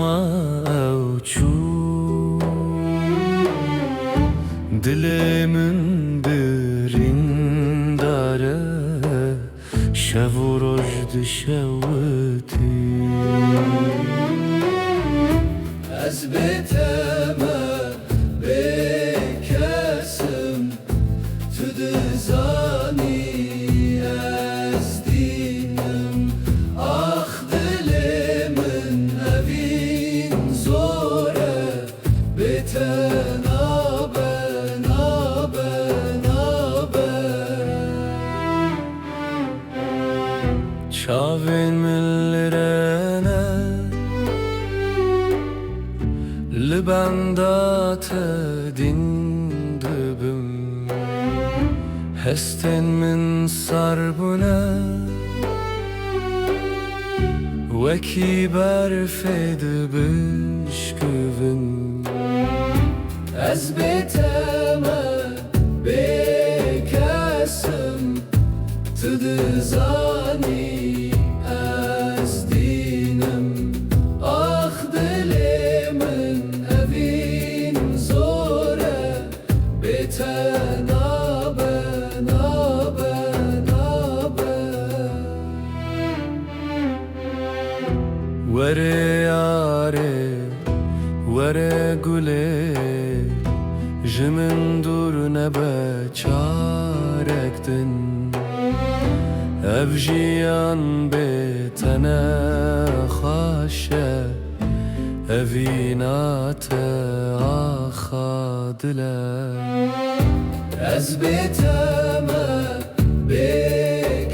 çişma evçû dilimin birindare şev û roj dişewitî Ez bêteme bê kesim tu dizanî ez dînim ax dilê min evîn zor e bête nabe nabe nabe çavên min lirene li benda te din dibim hestên min sar bûne wekî berfê dibişkivin Ez bêteme bê kesim tu dizanî ez dînim ax dilê min evîn zor e bête nabe nabe nabe were yare were gulê ji min dûr nebe çarek din ev jiyan bê te nexweş e evîna te axa dil e Ez bêteme bê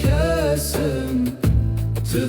kesim tu